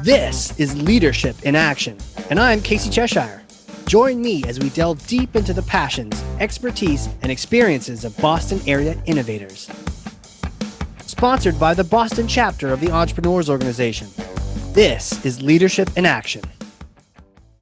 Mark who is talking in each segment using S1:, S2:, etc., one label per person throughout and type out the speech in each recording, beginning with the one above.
S1: This is Leadership in Action, and I'm Casey Cheshire. Join me as we delve deep into the passions, expertise, and experiences of Boston area innovators. Sponsored by the Boston chapter of the Entrepreneurs Organization. This is Leadership in Action.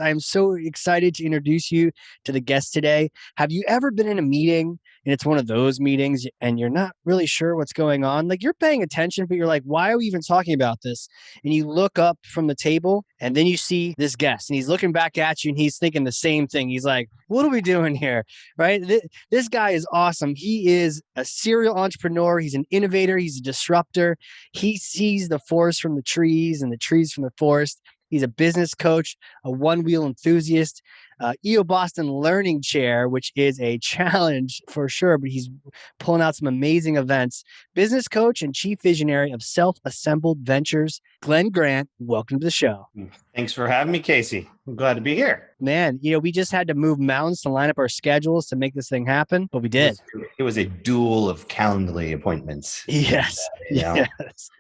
S1: I am so excited to introduce you to the guest today. Have you ever been in a meeting and it's one of those meetings and you're not really sure what's going on? Like you're paying attention, but you're like, why are we even talking about this? And you look up from the table and then you see this guest and he's looking back at you and he's thinking the same thing. He's like, what are we doing here? Right? This guy is awesome. He is a serial entrepreneur. He's an innovator. He's a disruptor. He sees the forest from the trees and the trees from the forest. He's a business coach, a one-wheel enthusiast, EO Boston Learning Chair, which is a challenge for sure, but he's pulling out some amazing events. Business coach and chief visionary of Self-Assembled Ventures, Glenn Grant. Welcome to the show.
S2: Thanks for having me, Casey. I'm glad to be here.
S1: Man, we just had to move mountains to line up our schedules to make this thing happen, but we did.
S2: It was a duel of Calendly appointments.
S1: Yes. Yes.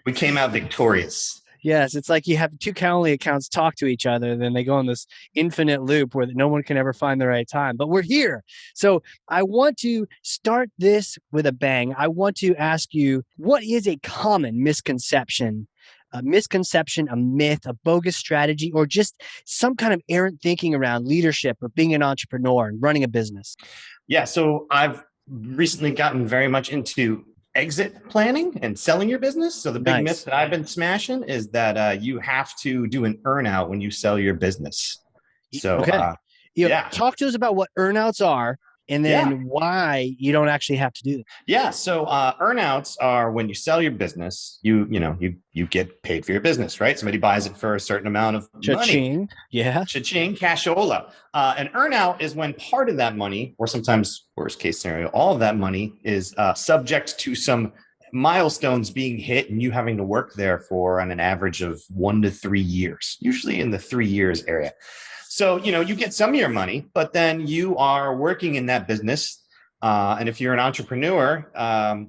S2: We came out victorious.
S1: Yes, it's like you have two Calendly accounts talk to each other, then they go in this infinite loop where no one can ever find the right time. But we're here. So I want to start this with a bang. I want to ask you, what is a common misconception? A myth, a bogus strategy, or just some kind of errant thinking around leadership or being an entrepreneur and running a business?
S2: Yeah, so I've recently gotten very much into exit planning and selling your business. So the big myth that I've been smashing is that you have to do an earnout when you sell your business. So
S1: talk to us about what earnouts are and then why you don't actually have to do that.
S2: Yeah. So earnouts are when you sell your business, you get paid for your business, right? Somebody buys it for a certain amount of money.
S1: Yeah.
S2: Cha-ching, cashola. An earnout is when part of that money, or sometimes worst case scenario, all of that money is subject to some milestones being hit and you having to work there for on an average of 1 to 3 years, usually in the 3 years area. So, you get some of your money, but then you are working in that business. And if you're an entrepreneur,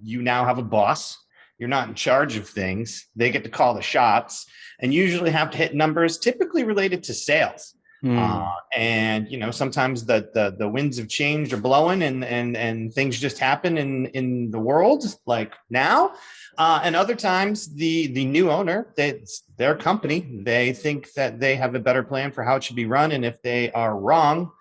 S2: you now have a boss. You're not in charge of things. They get to call the shots and usually have to hit numbers typically related to sales. And, sometimes the winds of change are blowing and things just happen in the world like now. And other times the new owner, their company, they think that they have a better plan for how it should be run. And if they are wrong,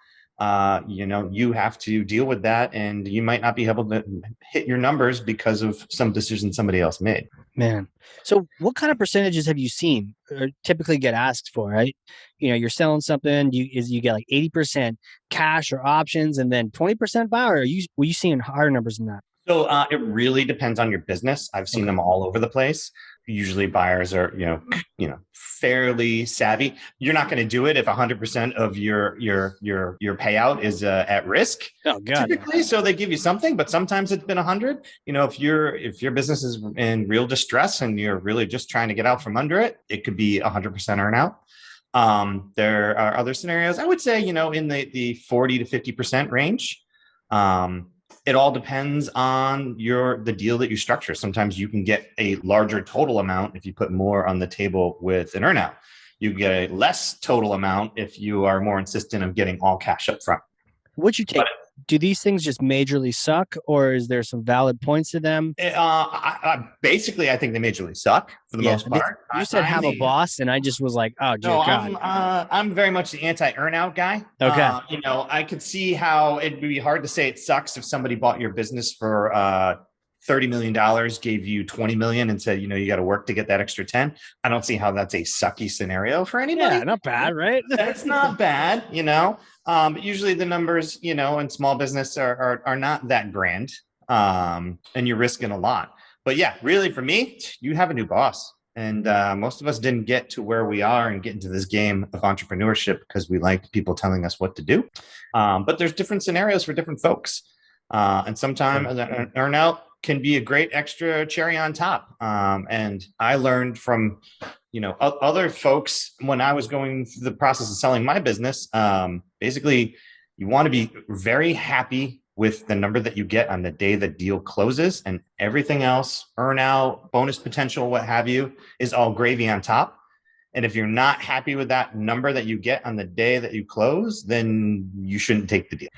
S2: you have to deal with that and you might not be able to hit your numbers because of some decision somebody else made.
S1: Man. So what kind of percentages have you seen or typically get asked for, right? You're selling something, you get like 80% cash or options and then 20% buyer. Were you seeing higher numbers than that?
S2: So it really depends on your business. I've seen them all over the place. Usually buyers are, fairly savvy. You're not going to do it if 100% of your payout is at risk.
S1: Oh God.
S2: Typically, so they give you something, but sometimes it's been 100. If your business is in real distress and you're really just trying to get out from under it, it could be 100% earnout. There are other scenarios. I would say, in the 40 to 50% range. It all depends on the deal that you structure. Sometimes you can get a larger total amount if you put more on the table with an earnout. You get a less total amount if you are more insistent of getting all cash up front.
S1: What'd you take? Do these things just majorly suck, or is there some valid points to them?
S2: Basically, I think they majorly suck for the most part.
S1: You said have a boss, and I just was like, oh, dear God.
S2: I'm very much the anti-earnout guy.
S1: Okay.
S2: I could see how it'd be hard to say it sucks if somebody bought your business for $30 million, gave you $20 million and said, you got to work to get that extra 10. I don't see how that's a sucky scenario for anybody.
S1: Yeah, not bad, right?
S2: That's not bad, But usually the numbers, in small business are not that grand, and you're risking a lot. But yeah, really for me, you have a new boss. And most of us didn't get to where we are and get into this game of entrepreneurship because we liked people telling us what to do. But there's different scenarios for different folks. And sometimes an earnout can be a great extra cherry on top. And I learned from, other folks when I was going through the process of selling my business. Basically, you want to be very happy with the number that you get on the day the deal closes, and everything else, earn out, bonus potential, what have you, is all gravy on top. And if you're not happy with that number that you get on the day that you close, then you shouldn't take the deal,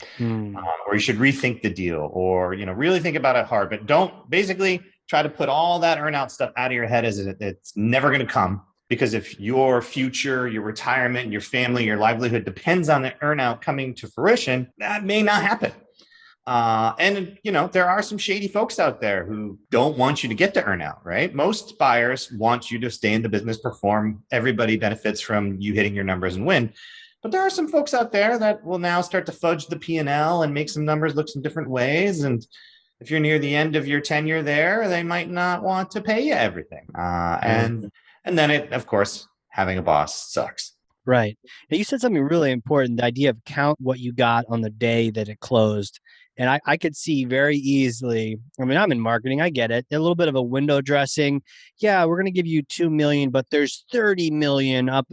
S2: or you should rethink the deal, or really think about it hard. But don't basically try to put all that earnout stuff out of your head as it's never going to come. Because if your future, your retirement, your family, your livelihood depends on the earnout coming to fruition, that may not happen. And there are some shady folks out there who don't want you to get to earnout, right? Most buyers want you to stay in the business, perform. Everybody benefits from you hitting your numbers and win. But there are some folks out there that will now start to fudge the P&L and make some numbers look some different ways. And if you're near the end of your tenure there, they might not want to pay you everything. And then of course, having a boss sucks.
S1: Right. Now, you said something really important, the idea of count what you got on the day that it closed. And I could see very easily, I mean, I'm in marketing, I get it, a little bit of a window dressing. Yeah, we're going to give you 2 million, but there's 30 million up,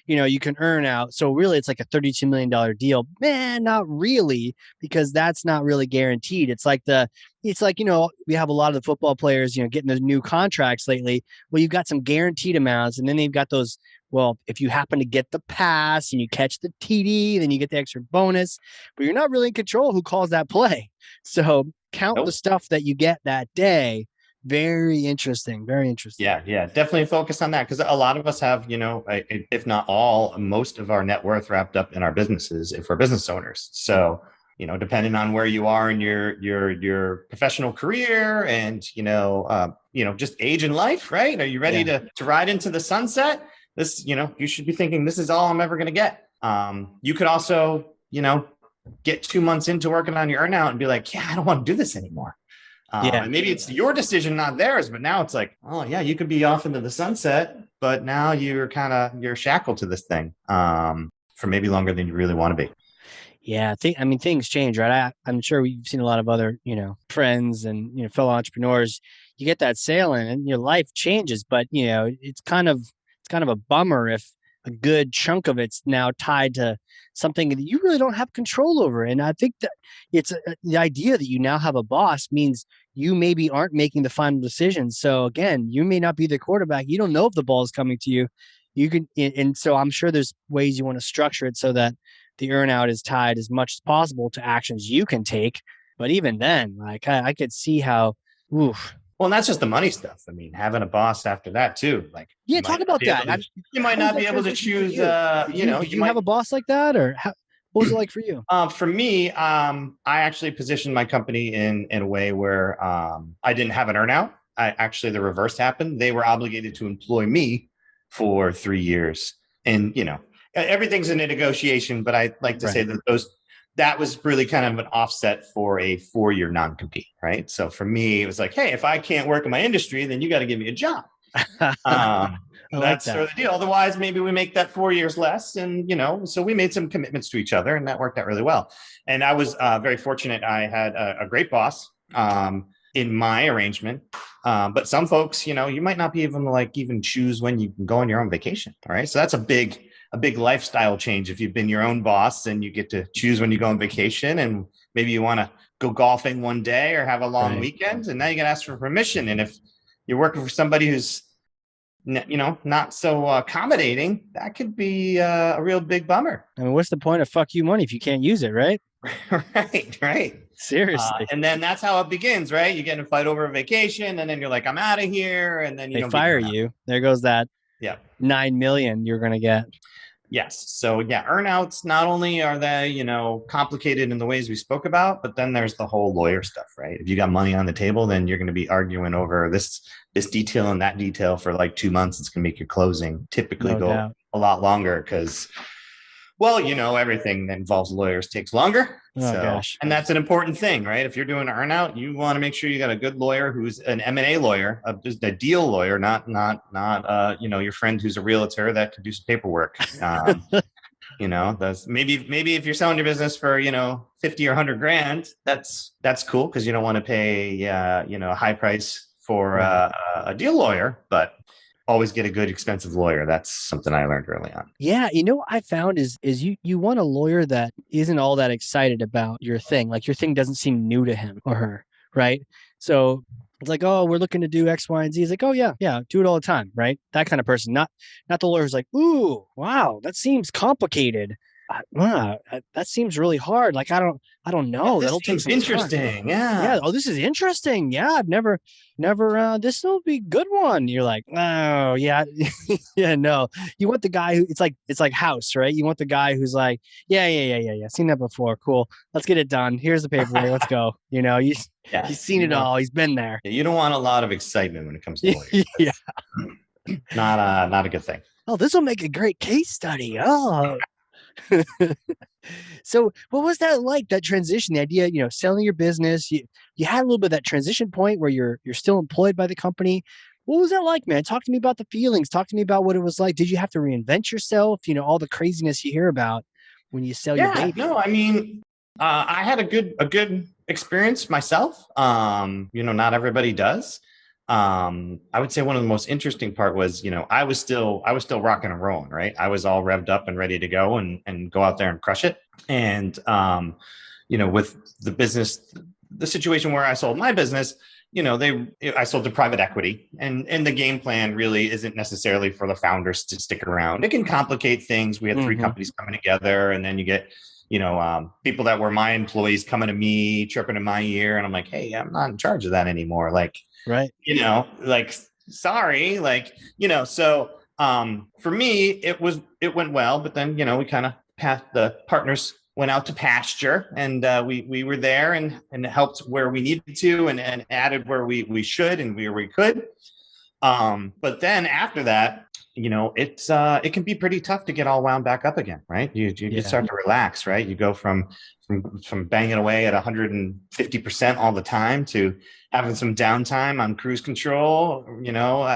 S1: you can earn out. So really it's like a $32 million deal. Man, not really, because that's not really guaranteed. It's like, we have a lot of the football players, getting those new contracts lately. Well, you've got some guaranteed amounts, and then they've got those. Well, if you happen to get the pass and you catch the TD, then you get the extra bonus, but you're not really in control who calls that play. So count the stuff that you get that day. Very interesting. Very interesting.
S2: Yeah. Definitely focus on that, because a lot of us have, if not all, most of our net worth wrapped up in our businesses if we're business owners. So, depending on where you are in your professional career and, just age in life, right? Are you ready to ride into the sunset? This, you should be thinking, this is all I'm ever going to get. You could also, get 2 months into working on your earnout and be like, yeah, I don't want to do this anymore. And maybe it's your decision, not theirs, but now it's like, oh yeah, you could be off into the sunset, but now you're shackled to this thing for maybe longer than you really want to be.
S1: Yeah, things change, right? I'm sure we've seen a lot of other, friends and fellow entrepreneurs. You get that sale in, and your life changes, but it's kind of a bummer if a good chunk of it's now tied to something that you really don't have control over. And I think that the idea that you now have a boss means you maybe aren't making the final decisions. So again, you may not be the quarterback. You don't know if the ball is coming to you. And so I'm sure there's ways you want to structure it so that the earnout is tied as much as possible to actions you can take. But even then, like I could see how, oof.
S2: Well, and that's just the money stuff. I mean, having a boss after that too. Like,
S1: talk about that.
S2: You might not be able to choose.
S1: Did you have a boss like that, or what was it like for you?
S2: For me, I actually positioned my company in a way where I didn't have an earnout. The reverse happened. They were obligated to employ me for 3 years, and everything's in a negotiation. But I like to say that was really kind of an offset for a 4-year non-compete, right? So for me, it was like, hey, if I can't work in my industry, then you got to give me a job. That's sort of the deal. Otherwise, maybe we make that 4 years less. And, so we made some commitments to each other, and that worked out really well. And I was very fortunate. I had a great boss in my arrangement. But some folks, you might not be able to even choose when you can go on your own vacation. All right. So that's a big lifestyle change. If you've been your own boss and you get to choose when you go on vacation, and maybe you want to go golfing one day or have a long weekend, and now you got to ask for permission. And if you're working for somebody who's, not so accommodating, that could be a real big bummer.
S1: I mean, what's the point of fuck you money if you can't use it, right?
S2: Right.
S1: Seriously.
S2: And then that's how it begins, right? You get in a fight over a vacation, and then you're like, I'm out of here. And then
S1: they fire you. There goes that.
S2: Yeah.
S1: 9 million you're going to get.
S2: Yes. So yeah, earnouts, not only are they, complicated in the ways we spoke about, but then there's the whole lawyer stuff, right? If you got money on the table, then you're going to be arguing over this detail and that detail for 2 months. It's going to make your closing typically go a lot longer because, everything that involves lawyers takes longer.
S1: Gosh.
S2: And that's an important thing, right? If you're doing an earnout, you want to make sure you got a good lawyer who's an M&A lawyer, just a deal lawyer, not your friend who's a realtor that could do some paperwork. That's maybe if you're selling your business for 50 or 100 grand, that's cool because you don't want to pay a high price for a deal lawyer, but always get a good expensive lawyer. That's something I learned early on.
S1: Yeah. What I found is you want a lawyer that isn't all that excited about your thing. Like your thing doesn't seem new to him or her. Right. So It's like, oh, we're looking to do X, Y, and Z. He's like, oh yeah, yeah, do it all the time, right? That kind of person, not the lawyer who's like, ooh, wow, that seems complicated. That seems really hard. Like I don't
S2: Yeah,
S1: know.
S2: this
S1: That'll take
S2: seems
S1: some time.
S2: interesting.
S1: Yeah.
S2: Yeah.
S1: Oh, this is interesting. Yeah, I've never. This will be a good one. You're like, oh yeah, yeah. No, you want the guy who it's like House, right? You want the guy who's like, yeah. Seen that before. Cool. Let's get it done. Here's the paperwork. Let's go.
S2: Yeah.
S1: He's seen it all. He's been there.
S2: You don't want a lot of excitement when it comes to lawyers.
S1: Yeah.
S2: Not a good thing.
S1: Oh, this will make a great case study. Oh. So what was that like, that transition, the idea, selling your business, you had a little bit of that transition point where you're still employed by the company. What was that like, man? Talk to me about the feelings. Talk to me about what it was like. Did you have to reinvent yourself? All the craziness you hear about when you sell your
S2: Yeah,
S1: baby.
S2: no, I mean, I had a good experience myself. Not everybody does. I would say one of the most interesting part was, I was still rocking and rolling, right? I was all revved up and ready to go and go out there and crush it. And with the business, the situation where I sold my business, I sold to private equity, and the game plan really isn't necessarily for the founders to stick around. It can complicate things. We had three companies coming together, and then you get people that were my employees coming to me, chirping in my ear, and I'm like, hey, I'm not in charge of that anymore. Like,
S1: right.
S2: Like, sorry, like, so for me, it went well, but then, we kind of the partners went out to pasture, and we were there and helped where we needed to, and added where we should and where we could. But then after that, it can be pretty tough to get all wound back up again, right? You start to relax, right? You go from banging away at 150% all the time to having some downtime on cruise control,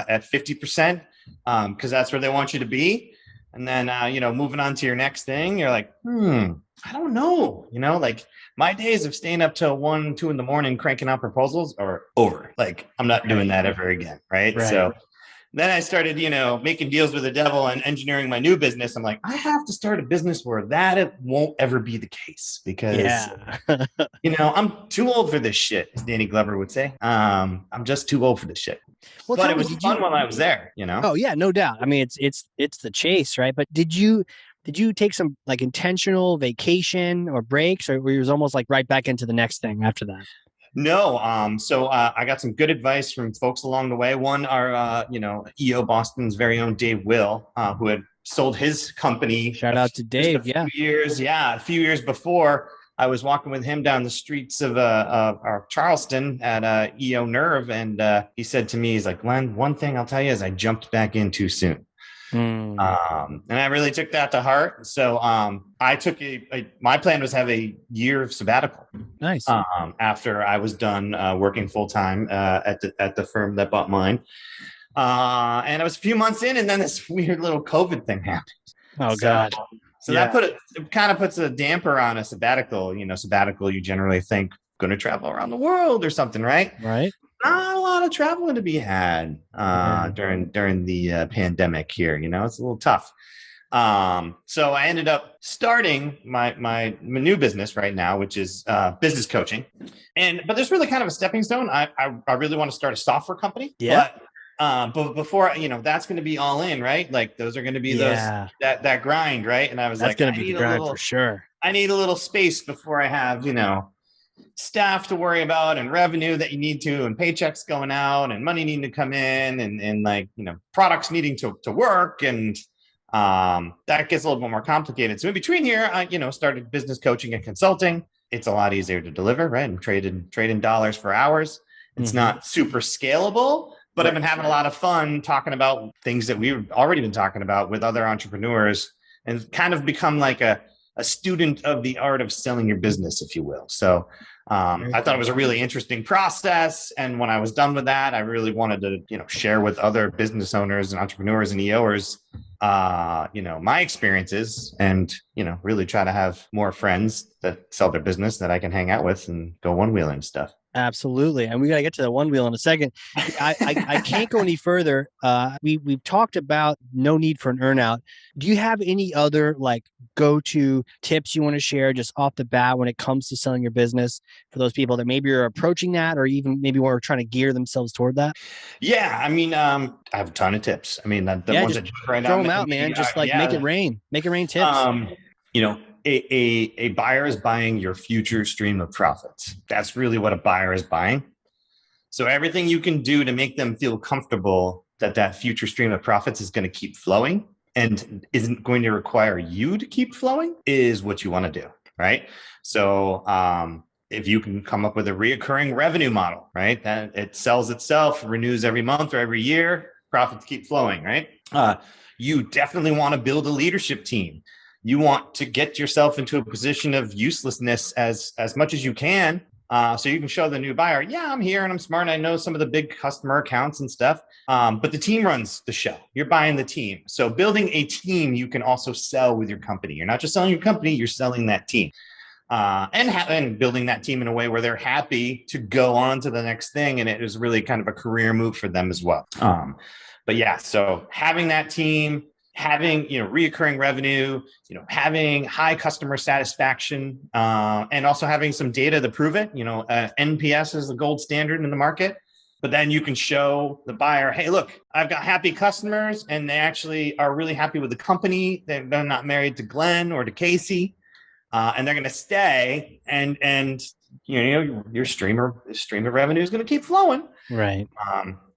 S2: at 50%, because that's where they want you to be. And then, moving on to your next thing, you're like, I don't know, like my days of staying up till 1, 2 in the morning cranking out proposals are over. Like, I'm not doing that ever again. Right. So then I started, making deals with the devil and engineering my new business. I'm like, I have to start a business where it won't ever be the case, because, I'm too old for this shit, as Danny Glover would say. I'm just too old for this shit.
S1: Well,
S2: but it was fun while I was there,
S1: Oh yeah, no doubt. I mean, it's the chase, right? But did you take some like intentional vacation or breaks, or were you almost like right back into the next thing after that?
S2: No. So I got some good advice from folks along the way. One, our EO Boston's very own Dave Will, who had sold his company.
S1: Shout out to Dave.
S2: A few years before. I was walking with him down the streets of Charleston at EO Nerve, and he said to me, he's like, Glenn, one thing I'll tell you is I jumped back in too soon. And I really took that to heart. So I took my plan was have a year of sabbatical.
S1: Nice.
S2: After I was done working full time at the firm that bought mine. And it was a few months in, and then this weird little COVID thing happened.
S1: Oh, God.
S2: So that it kind of puts a damper on a sabbatical. Sabbatical, you generally think going to travel around the world or something, right?
S1: Right.
S2: Not a lot of traveling to be had during the pandemic here. It's a little tough. So I ended up starting my new business right now, which is business coaching. But there's really kind of a stepping stone. I really want to start a software company.
S1: Yeah.
S2: But before, that's going to be all in, right? Like those are going to be that grind, right? And I was
S1: that's
S2: like,
S1: going to be the grind for sure.
S2: I need a little space before I have, staff to worry about, and revenue that you need to, and paychecks going out, and money needing to come in, and like, products needing to work. And that gets a little bit more complicated. So in between here, I, started business coaching and consulting. It's a lot easier to deliver, right? And trading dollars for hours. It's not super scalable. But I've been having a lot of fun talking about things that we've already been talking about with other entrepreneurs, and kind of become like a student of the art of selling your business, if you will. So I thought it was a really interesting process. And when I was done with that, I really wanted to, share with other business owners and entrepreneurs and EOers, my experiences, and, really try to have more friends that sell their business that I can hang out with and go one-wheeling stuff.
S1: Absolutely. And we got to get to the one wheel in a second. I can't go any further. We've talked about no need for an earnout. Do you have any other like go-to tips you want to share just off the bat when it comes to selling your business for those people that maybe are approaching that or even maybe were trying to gear themselves toward that?
S2: Yeah, I mean, I have a ton of tips. I mean, the
S1: Yeah,
S2: ones
S1: just
S2: that jump right
S1: throw
S2: out
S1: them
S2: at
S1: out,
S2: me,
S1: man. Just like make it
S2: yeah.
S1: rain. Make it rain tips.
S2: Um, you know, a buyer is buying your future stream of profits. That's really what a buyer is buying. So everything you can do to make them feel comfortable that that future stream of profits is going to keep flowing and isn't going to require you to keep flowing is what you want to do, right? So if you can come up with a reoccurring revenue model, right, that it sells itself, renews every month or every year, profits keep flowing, right? You definitely want to build a leadership team. You want to get yourself into a position of uselessness as much as you can, so you can show the new buyer, yeah, I'm here and I'm smart. And I know some of the big customer accounts and stuff, but the team runs the show. You're buying the team. So building a team, you can also sell with your company. You're not just selling your company, you're selling that team. And building that team in a way where they're happy to go on to the next thing. And it is really kind of a career move for them as well. But yeah, so having that team, having reoccurring revenue, having high customer satisfaction, and also having some data to prove it. NPS is the gold standard in the market. But then you can show the buyer, hey, look, I've got happy customers, and they actually are really happy with the company. They're not married to Glenn or to Casey, and they're going to stay. And your stream of revenue is going to keep flowing.
S1: Right.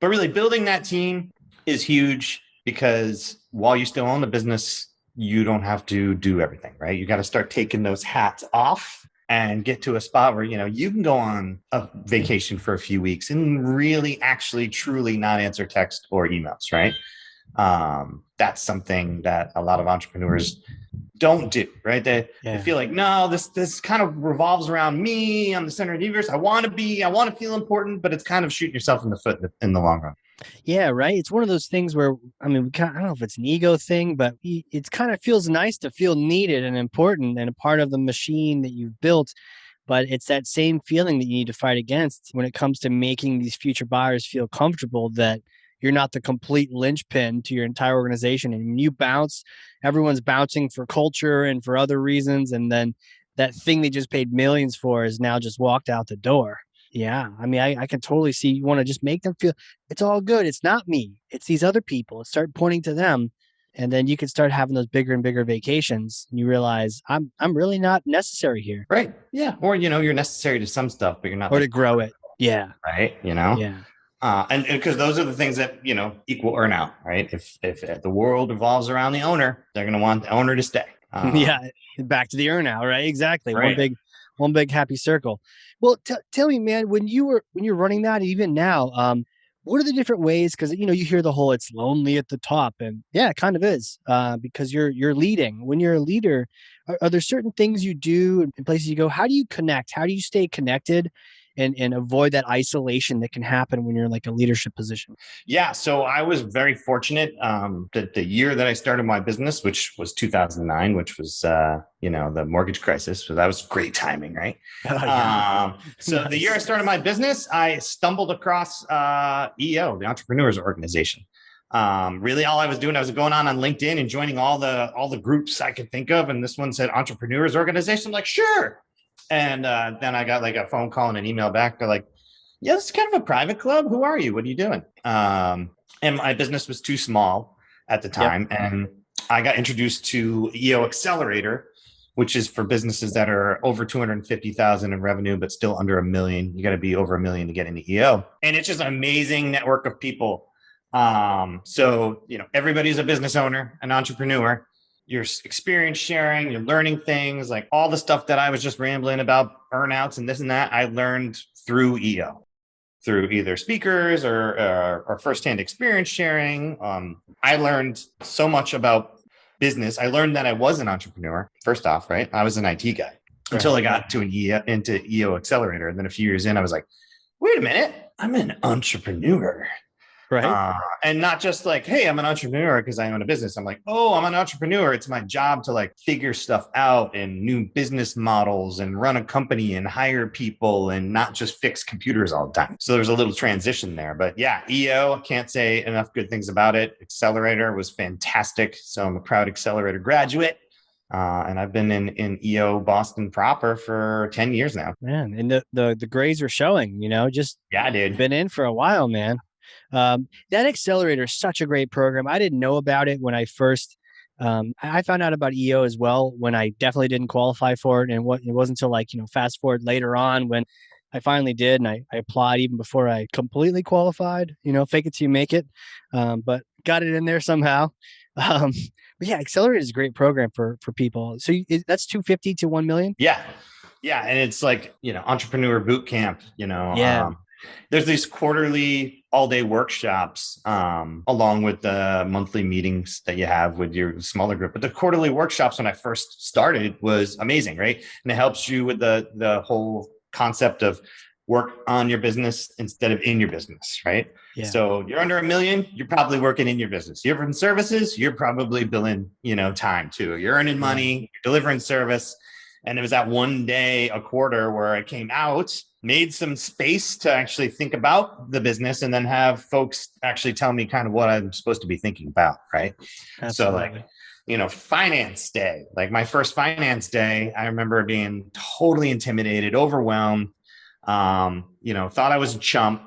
S2: But really, building that team is huge because while you still own the business, you don't have to do everything, right? You got to start taking those hats off and get to a spot where, you can go on a vacation for a few weeks and really actually truly not answer text or emails, right? That's something that a lot of entrepreneurs don't do, right? They feel like, no, this kind of revolves around me. I'm the center of the universe. I want to feel important, but it's kind of shooting yourself in the foot in the long run.
S1: Yeah, right. It's one of those things where, I mean, I don't know if it's an ego thing, but it kind of feels nice to feel needed and important and a part of the machine that you've built. But it's that same feeling that you need to fight against when it comes to making these future buyers feel comfortable that you're not the complete linchpin to your entire organization. And when you bounce, everyone's bouncing for culture and for other reasons. And then that thing they just paid millions for is now just walked out the door. Yeah. I mean, I can totally see you want to just make them feel it's all good. It's not me. It's these other people. Start pointing to them. And then you can start having those bigger and bigger vacations. And you realize I'm really not necessary here.
S2: Right. Yeah. Or, you're necessary to some stuff, but you're not.
S1: Or to grow it. Yeah.
S2: Right.
S1: Yeah.
S2: And because those are the things that, equal earnout, right? If the world revolves around the owner, they're going to want the owner to stay.
S1: Yeah. Back to the earnout, right? Exactly.
S2: Right.
S1: One big happy circle. Well, tell me, man, when you're running that, even now, what are the different ways? Because you hear the whole "it's lonely at the top," and yeah, it kind of is, because you're leading. When you're a leader, are there certain things you do and places you go? How do you connect? How do you stay connected? And avoid that isolation that can happen when you're in like a leadership position.
S2: Yeah. So I was very fortunate that the year that I started my business, which was 2009, which was, the mortgage crisis. So that was great timing, right?
S1: Oh, yeah.
S2: So the year I started my business, I stumbled across EO, the Entrepreneurs Organization. Really all I was doing, I was going on LinkedIn and joining all the groups I could think of. And this one said Entrepreneurs Organization. I'm like, sure. And then I got like a phone call and an email back. They're like, yeah, this is kind of a private club. Who are you? What are you doing? And my business was too small at the time. Yep. And I got introduced to EO Accelerator, which is for businesses that are over 250,000 in revenue, but still under $1 million. You got to be over $1 million to get into EO. And it's just an amazing network of people. So, everybody's a business owner, an entrepreneur. You're experience sharing, you're learning things like all the stuff that I was just rambling about, earnouts and this and that, I learned through EO, through either speakers or firsthand experience sharing. I learned so much about business. I learned that I was an entrepreneur, first off, right? I was an IT guy until I got to into EO Accelerator. And then a few years in, I was like, wait a minute, I'm an entrepreneur.
S1: Right.
S2: And not just like, hey, I'm an entrepreneur because I own a business. I'm like, oh, I'm an entrepreneur. It's my job to like figure stuff out and new business models and run a company and hire people and not just fix computers all the time. So there's a little transition there. But yeah, EO, can't say enough good things about it. Accelerator was fantastic. So I'm a proud Accelerator graduate. And I've been in EO Boston proper for 10 years now.
S1: Man, and the grades are showing, just
S2: Yeah, dude.
S1: been in for a while, man. That accelerator is such a great program. I didn't know about it when I first. I found out about EO as well when I definitely didn't qualify for it, and it wasn't until like fast forward later on when I finally did, and I applied even before I completely qualified. Fake it till you make it, but got it in there somehow. Um, but yeah, accelerator is a great program for people. So that's 250 to 1 million.
S2: Yeah. Yeah. And it's like, entrepreneur boot camp,
S1: Yeah,
S2: there's these quarterly all day workshops, along with the monthly meetings that you have with your smaller group. But the quarterly workshops, when I first started, was amazing, right? And it helps you with the whole concept of work on your business instead of in your business, right?
S1: yeah,
S2: So you're under 1 million, you're probably working in your business. You're in services, you're probably billing, time too. You're earning
S1: yeah.
S2: money, you're delivering service. And it was that one day a quarter where I came out, made some space to actually think about the business and then have folks actually tell me kind of what I'm supposed to be thinking about. Right. So like,
S1: Absolutely.
S2: finance day, like my first finance day, I remember being totally intimidated, overwhelmed, thought I was a chump.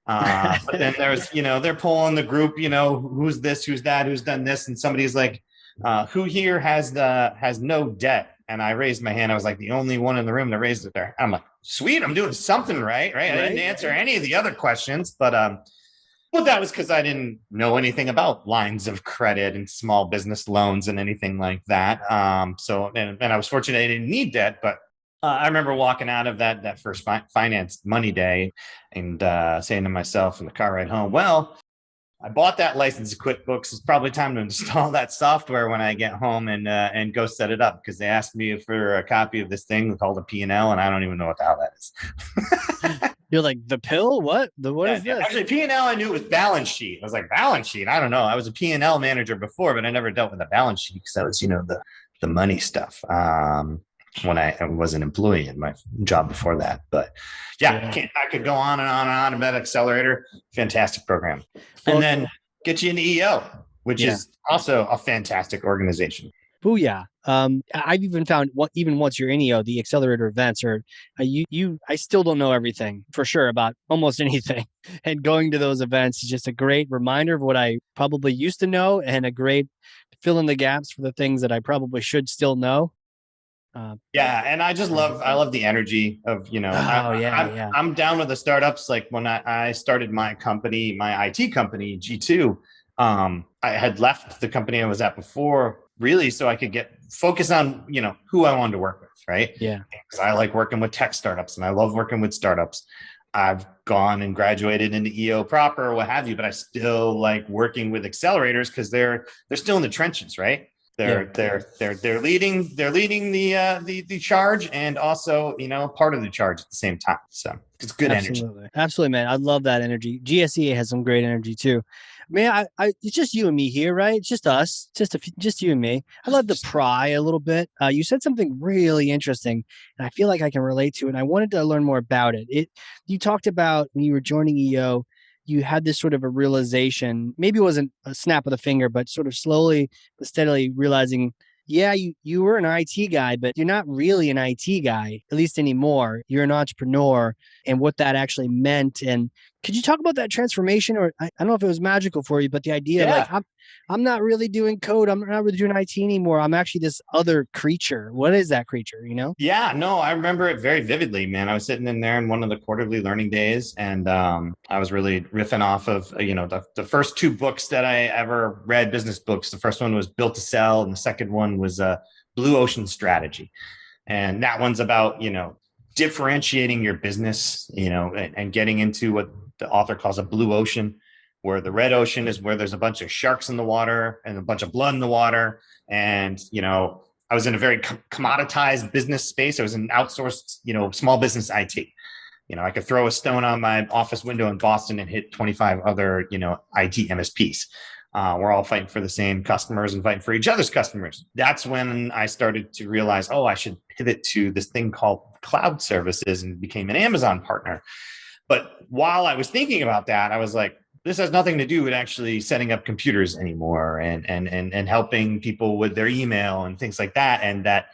S2: But then there's, they're pulling the group, who's this, who's that, who's done this. And somebody's like, who here has no debt? And I raised my hand. I was like the only one in the room that raised it there. I'm like, sweet, I'm doing something right. I didn't answer any of the other questions, but that was because I didn't know anything about lines of credit and small business loans and anything like that. And I was fortunate I didn't need debt, but I remember walking out of that first finance money day and saying to myself in the car ride home, well, I bought that license of QuickBooks. It's probably time to install that software when I get home and go set it up, because they asked me for a copy of this thing called a P&L, and I don't even know what the hell that is.
S1: You're like, the pill? What? What is this?
S2: Actually, P&L, I knew it was balance sheet. I was like, balance sheet? I don't know. I was a P&L manager before, but I never dealt with a balance sheet because that was, the money stuff. When I was an employee in my job before that. But yeah, I could go on and on and on about Accelerator. Fantastic program. And then get you into EO, which is also a fantastic organization.
S1: Booyah. I've even found even once you're in EO, the accelerator events are I still don't know everything for sure about almost anything. And going to those events is just a great reminder of what I probably used to know and a great fill in the gaps for the things that I probably should still know.
S2: And I love the energy of, I'm down with the startups. Like when I started my company, my IT company, G2, I had left the company I was at before, really, so I could focus on, who I wanted to work with. Right.
S1: Yeah.
S2: Because I like working with tech startups and I love working with startups. I've gone and graduated into EO proper, what have you, but I still like working with accelerators because they're still in the trenches, right? They're leading the charge and also part of the charge at the same time. So it's good energy.
S1: Absolutely, man. I love that energy. GSEA has some great energy too. Man, it's just you and me here, right? It's just us, just you and me. I love to pry a little bit. You said something really interesting, and I feel like I can relate to it. And I wanted to learn more about it. You talked about when you were joining EO, you had this sort of a realization. Maybe it wasn't a snap of the finger, but sort of slowly but steadily realizing, yeah, you were an IT guy, but you're not really an IT guy, at least anymore. You're an entrepreneur, and what that actually meant. And could you talk about that transformation? Or I don't know if it was magical for you, but the idea like I'm not really doing code. I'm not really doing IT anymore. I'm actually this other creature. What is that creature,
S2: Yeah, no, I remember it very vividly, man. I was sitting in there in one of the quarterly learning days, and I was really riffing off of, the first two books that I ever read, business books. The first one was Built to Sell, and the second one was Blue Ocean Strategy. And that one's about, differentiating your business, and getting into what the author calls a blue ocean, where the red ocean is where there's a bunch of sharks in the water and a bunch of blood in the water. And, I was in a very commoditized business space. I was in outsourced, small business IT. I could throw a stone on my office window in Boston and hit 25 other, IT MSPs. We're all fighting for the same customers and fighting for each other's customers. That's when I started to realize, oh, I should pivot to this thing called cloud services and became an Amazon partner. But while I was thinking about that, I was like, this has nothing to do with actually setting up computers anymore and helping people with their email and things like that. And that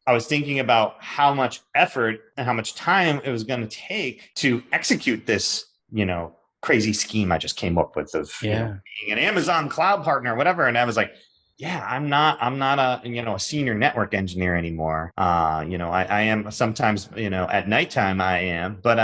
S2: I was thinking about how much effort and how much time it was going to take to execute this, crazy scheme I just came up with of being an Amazon cloud partner or whatever. And I was like, yeah, I'm not a senior network engineer anymore. I am sometimes, at nighttime I am, but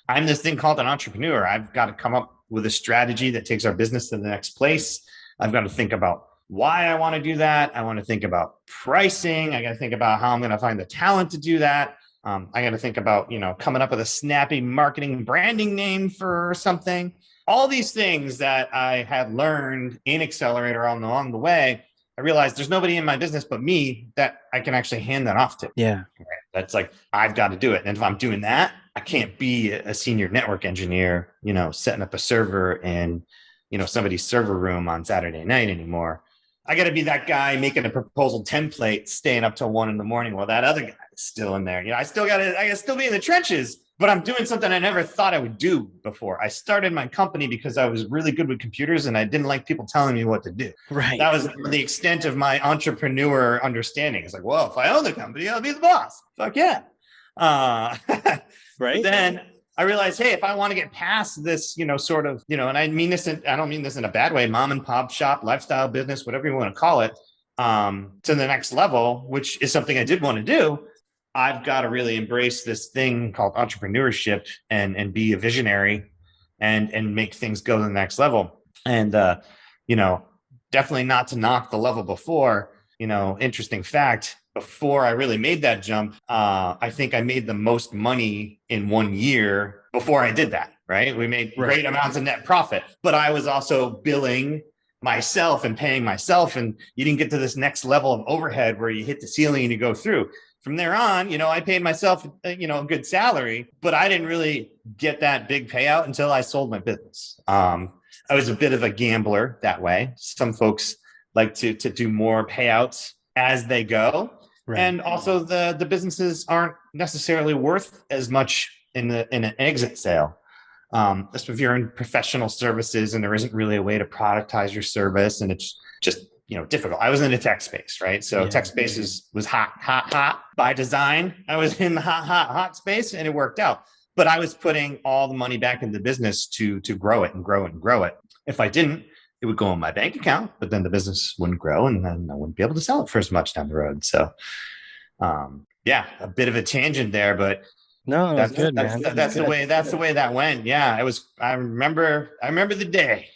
S2: I'm this thing called an entrepreneur. I've got to come up with a strategy that takes our business to the next place. I've got to think about why I want to do that. I want to think about pricing. I got to think about how I'm going to find the talent to do that. I got to think about, coming up with a snappy marketing branding name for something. All these things that I had learned in Accelerator along the way, I realized there's nobody in my business but me that I can actually hand that off to.
S1: Yeah.
S2: That's like, I've got to do it. And if I'm doing that, I can't be a senior network engineer, setting up a server in, somebody's server room on Saturday night anymore. I got to be that guy making a proposal template, staying up till 1 a.m. while that other guy is still in there. I got to still be in the trenches, but I'm doing something I never thought I would do before. I started my company because I was really good with computers and I didn't like people telling me what to do.
S1: Right.
S2: That was the extent of my entrepreneur understanding. It's like, well, if I own the company, I'll be the boss. Fuck yeah.
S1: Right.
S2: Then I realized, hey, if I want to get past this, sort of, and I don't mean this in a bad way, mom and pop shop, lifestyle business, whatever you want to call it, to the next level, which is something I did want to do. I've got to really embrace this thing called entrepreneurship and be a visionary and make things go to the next level. And, definitely not to knock the level before, interesting fact, before I really made that jump, I think I made the most money in 1 year before I did that, right? We made great amounts of net profit, but I was also billing myself and paying myself. And you didn't get to this next level of overhead where you hit the ceiling and you go through. From there on, I paid myself, a good salary, but I didn't really get that big payout until I sold my business. I was a bit of a gambler that way. Some folks like to do more payouts as they go. Right. And also the businesses aren't necessarily worth as much in an exit sale. Especially if you're in professional services and there isn't really a way to productize your service and it's just, difficult. I was in the tech space, right? So tech space was hot by design. I was in the hot space and it worked out. But I was putting all the money back into the business to grow it and grow it and grow it. If I didn't, it would go in my bank account, but then the business wouldn't grow and then I wouldn't be able to sell it for as much down the road. So, a bit of a tangent there, but
S1: no, that's good, man.
S2: That's the way that went. Yeah, it was. I remember the day.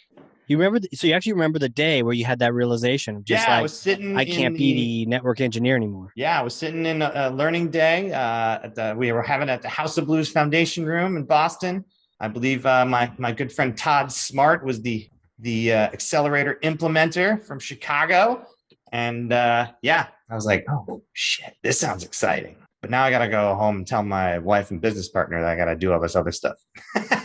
S1: You remember? So you actually remember the day where you had that realization of just
S2: I was sitting.
S1: I can't be the network engineer anymore.
S2: Yeah, I was sitting in a learning day. We were having it at the House of Blues Foundation Room in Boston. I believe my good friend Todd Smart was the accelerator implementer from Chicago. And I was like, oh shit, this sounds exciting. But now I got to go home and tell my wife and business partner that I got to do all this other stuff.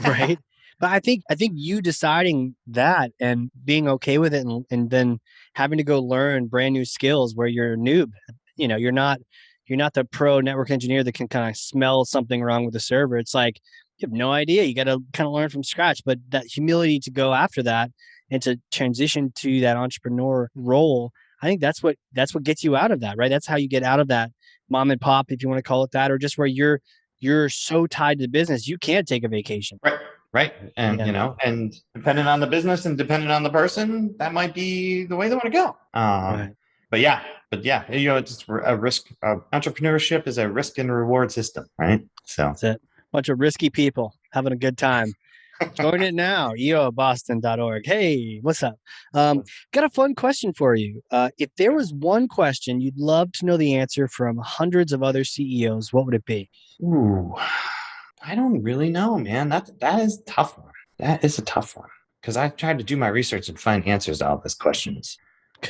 S1: Right. But I think you deciding that and being okay with it and then having to go learn brand new skills where you're a noob, you're not the pro network engineer that can kind of smell something wrong with the server. It's like, you have no idea. You got to kind of learn from scratch, but that humility to go after that and to transition to that entrepreneur role, I think that's what gets you out of that, right? That's how you get out of that mom and pop, if you want to call it that, or just where you're so tied to the business, you can't take a vacation.
S2: Right. And, and depending on the business and depending on the person, that might be the way they want to go. But it's a risk. Entrepreneurship is a risk and reward system, right? So
S1: that's it. Bunch of risky people having a good time. Join it now, eoboston.org. Hey, what's up? Got a fun question for you. If there was one question you'd love to know the answer from hundreds of other CEOs, what would it be?
S2: Ooh, I don't really know, man. That is a tough one. That is a tough one because I've tried to do my research and find answers to all these questions.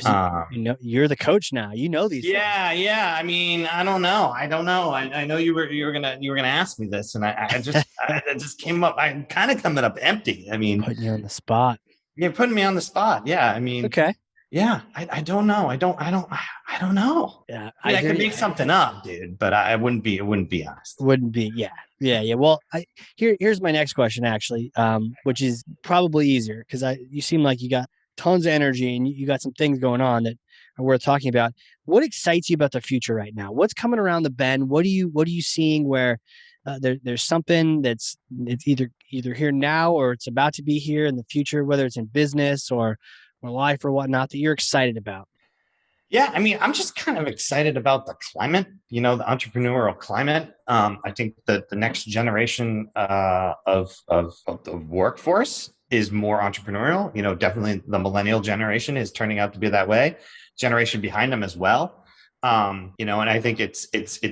S1: Because you know you're the coach now. You know these things.
S2: Yeah. I mean, I don't know. I know you were gonna ask me this, and I just it just came up. I'm kind of coming up empty. I mean,
S1: Putting you on the spot.
S2: you're putting me on the spot. Yeah. I
S1: It's
S2: mean,
S1: okay.
S2: yeah. I don't know. I don't know.
S1: Yeah,
S2: I mean,
S1: I
S2: I
S1: hear
S2: could
S1: you.
S2: make something up, dude, but I wouldn't be. It wouldn't be honest.
S1: Wouldn't be. Yeah. Well, here's my next question actually, which is probably easier because you seem like you got tons of energy and you got some things going on that are worth talking about. What excites you about the future right now? What's coming around the bend? What are you seeing where there's something it's either here now or it's about to be here in the future, whether it's in business or life or whatnot that you're excited about?
S2: Yeah, I mean, I'm just kind of excited about the climate, the entrepreneurial climate. I think that the next generation of the workforce is more entrepreneurial. Definitely the millennial generation is turning out to be that way. Generation behind them as well. And I think it's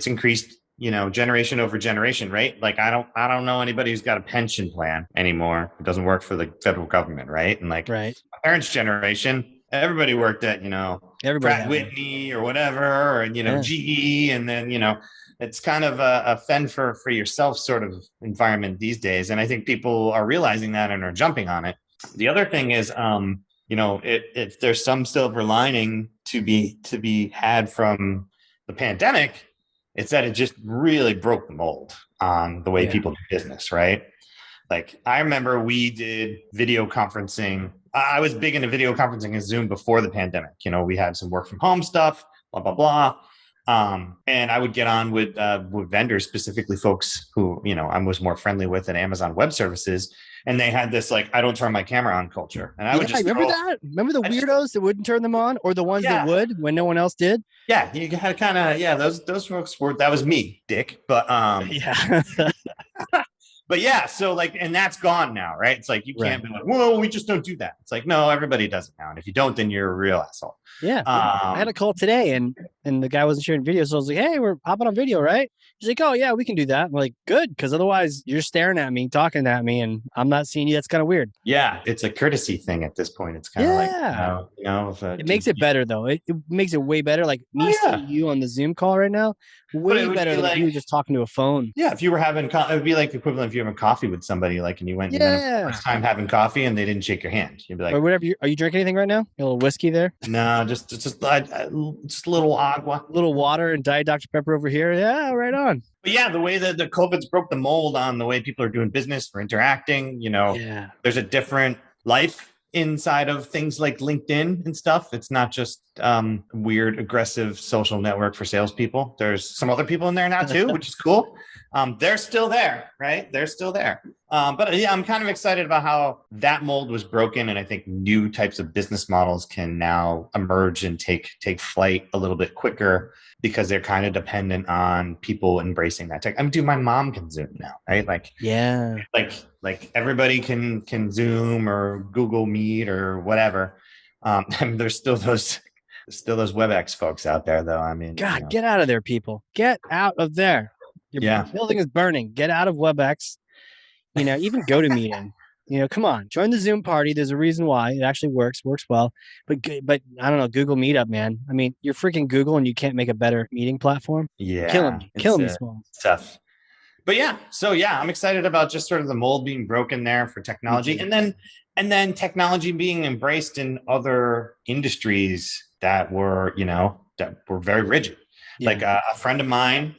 S2: increased, generation over generation, right? Like I don't know anybody who's got a pension plan anymore. It doesn't work for the federal government, right? And like
S1: Right.
S2: my parents' generation, everybody worked at,
S1: Everybody
S2: Pratt
S1: had one.
S2: Whitney or whatever, or
S1: Yeah.
S2: GE, and then it's kind of a fend for yourself sort of environment these days, and I think people are realizing that and are jumping on it. The other thing is, if there's some silver lining to be had from the pandemic, it's that it just really broke the mold on the way
S1: Yeah.
S2: people do business, right? Like I remember we did video conferencing. I was big into video conferencing and Zoom before the pandemic. We had some work from home stuff, blah, blah, blah. And I would get on with vendors, specifically folks who, I was more friendly with at Amazon Web Services. And they had this like, I don't turn my camera on culture. And I would
S1: Yeah, I
S2: just
S1: remember that. Remember the weirdos that wouldn't turn them on, or the ones that
S2: yeah,
S1: would when no one else did?
S2: yeah, you had kind of, yeah, those folks that was me, Dick.
S1: Yeah.
S2: But yeah, so like, and that's gone now, right? It's like you
S1: Right.
S2: can't be like, whoa, we just don't do that. It's like, no, everybody does it now, and if you don't, then you're a real asshole.
S1: Yeah. I had a call today and the guy wasn't sharing video. So I was like, hey, we're hopping on video, right? He's like, oh yeah, we can do that. I'm like, good, because otherwise you're staring at me, talking at me, and I'm not seeing you. That's kind of weird.
S2: Yeah, it's a courtesy thing at this point. It's kind of like,
S1: Yeah.
S2: if
S1: It makes it better though. It makes it way better. Like me
S2: yeah,
S1: seeing you on the Zoom call right now,
S2: but it
S1: way
S2: would
S1: better
S2: be
S1: than if you
S2: like,
S1: were just talking to a phone.
S2: yeah, if you were having, it would be like the equivalent if you were having coffee with somebody, like, and you went and met them for the
S1: Yeah.
S2: first time having coffee, and they didn't shake your hand. You'd be
S1: Or
S2: like,
S1: whatever. Are you drinking anything right now? A little whiskey there?
S2: no, just a little agua.
S1: A little water and Diet Dr. Pepper over here. Yeah, right on.
S2: But yeah, the way that the COVID's broke the mold on the way people are doing business for interacting,
S1: Yeah.
S2: there's a different life inside of things like LinkedIn and stuff. It's not just weird, aggressive social network for salespeople. There's some other people in there now too, which is cool. They're still there, right? They're still there. But yeah, I'm kind of excited about how that mold was broken, and I think new types of business models can now emerge and take flight a little bit quicker because they're kind of dependent on people embracing that tech. I mean, dude, my mom can Zoom now, right? Like,
S1: Yeah.
S2: like everybody can Zoom or Google Meet or whatever. And there's still those WebEx folks out there, though. I mean,
S1: God, get out of there, people. Get out of there. Your
S2: yeah,
S1: building is burning. Get out of WebEx. Even GoToMeeting. Come on, join the Zoom party. There's a reason why it actually works well. But I don't know, Google Meetup, man. I mean, you're freaking Google and you can't make a better meeting platform.
S2: yeah,
S1: Killing me, small.
S2: tough. But yeah, so yeah, I'm excited about just sort of the mold being broken there for technology, and then technology being embraced in other industries that were very rigid.
S1: Yeah.
S2: Like a friend of mine,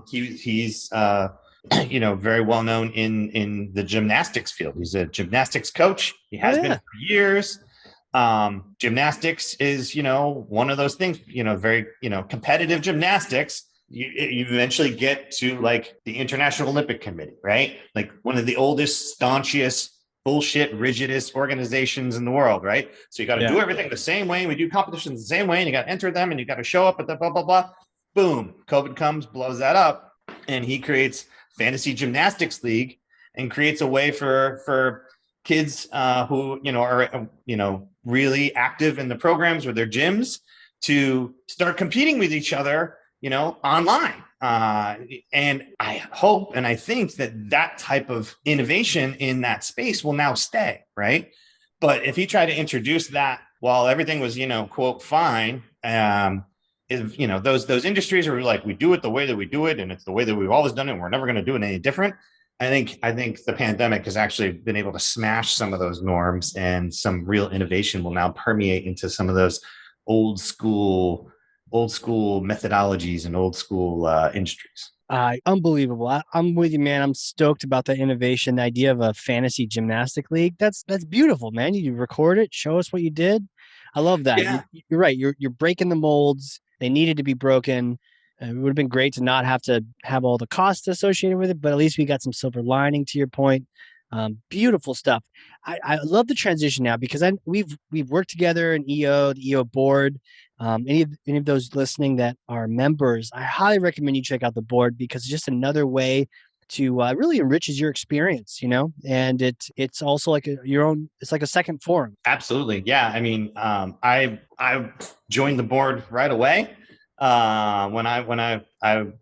S2: he's very well known in the gymnastics field. He's a gymnastics coach. He has been for years. Gymnastics is one of those things. Very competitive gymnastics. You eventually get to like the International Olympic Committee, right? Like one of the oldest, staunchest, bullshit, rigidest organizations in the world, right? So you got to do everything the same way. We do competitions the same way, and you got to enter them, and you got to show up at the blah, blah, blah. Boom. COVID comes, blows that up, and he creates Fantasy Gymnastics League and creates a way for kids who are really active in the programs or their gyms to start competing with each other online. And I hope and I think that type of innovation in that space will now stay, right? But if you try to introduce that while everything was, quote, fine, if, those industries are like, we do it the way that we do it, and it's the way that we've always done it, and we're never going to do it any different. I think the pandemic has actually been able to smash some of those norms, and some real innovation will now permeate into some of those old school old school methodologies and old school industries.
S1: Unbelievable. I'm with you, man. I'm stoked about the innovation, the idea of a fantasy gymnastic league. That's beautiful, man. You record it, show us what you did. I love that.
S2: Yeah,
S1: You're right. You're breaking the molds. They needed to be broken. It would have been great to not have to have all the costs associated with it, but at least we got some silver lining to your point. Beautiful stuff. I love the transition now because we've worked together in EO, the EO board. Any of those listening that are members, I highly recommend you check out the board because it's just another way to really enriches your experience, and it's also like your own. It's like a second forum.
S2: absolutely. Yeah, I mean, I joined the board right away when I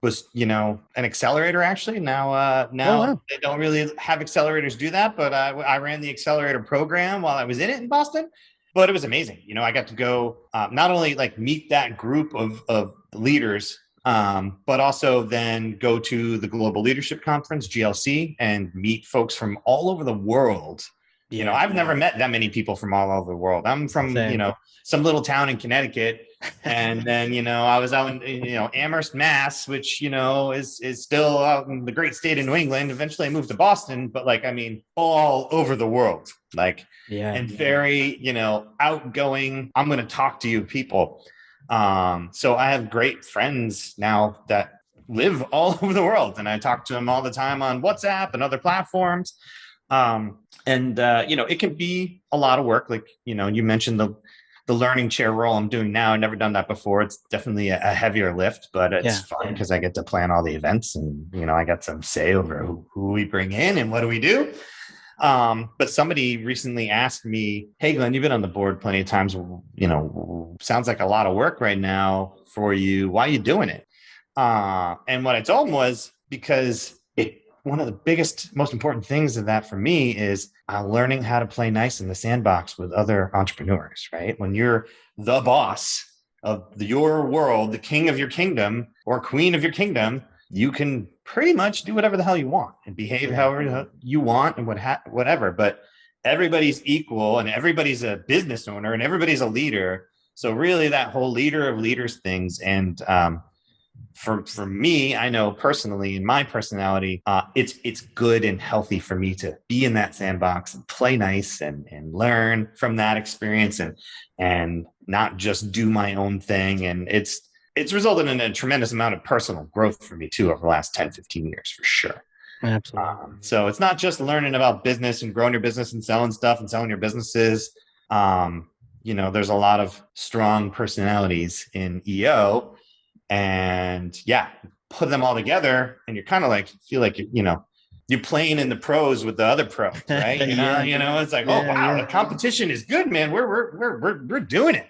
S2: was an accelerator. Actually,
S1: Oh
S2: now
S1: wow,
S2: they don't really have accelerators do that, but I ran the accelerator program while I was in it in Boston. But it was amazing. I got to go not only like meet that group of leaders, but also then go to the Global Leadership Conference, GLC, and meet folks from all over the world.
S1: yeah,
S2: I've never met that many people from all over the world. I'm from,
S1: same.
S2: some little town in Connecticut. And then, I was out in, Amherst, Mass, which, is still out in the great state of New England. Eventually I moved to Boston, but like, I mean, all over the world, like,
S1: Yeah,
S2: and very, outgoing, I'm going to talk to you people. So I have great friends now that live all over the world, and I talk to them all the time on WhatsApp and other platforms. And it can be a lot of work. Like, you mentioned the learning chair role I'm doing now. I've never done that before. It's definitely a heavier lift, but it's
S1: yeah,
S2: fun because I get to plan all the events, and, I got some say over who we bring in and what do we do. But somebody recently asked me, "Hey, Glenn, you've been on the board plenty of times. Sounds like a lot of work right now for you. Why are you doing it?" And what I told him was because one of the biggest, most important things of that for me is learning how to play nice in the sandbox with other entrepreneurs, right? When you're the boss of your world, the king of your kingdom or queen of your kingdom, you can pretty much do whatever the hell you want and behave however you want and whatever. But everybody's equal, and everybody's a business owner, and everybody's a leader. So really, that whole leader of leaders things, and for me, I know personally in my personality, it's good and healthy for me to be in that sandbox and play nice and learn from that experience, and not just do my own thing. And it's resulted in a tremendous amount of personal growth for me too over the last 10, 15 years for sure.
S1: absolutely.
S2: So it's not just learning about business and growing your business and selling stuff and selling your businesses. There's a lot of strong personalities in EO, and yeah, put them all together, and you're kind of like feel like you're playing in the pros with the other pros, right?
S1: Yeah,
S2: It's like, oh
S1: yeah,
S2: wow,
S1: yeah,
S2: the competition is good, man. We're doing it.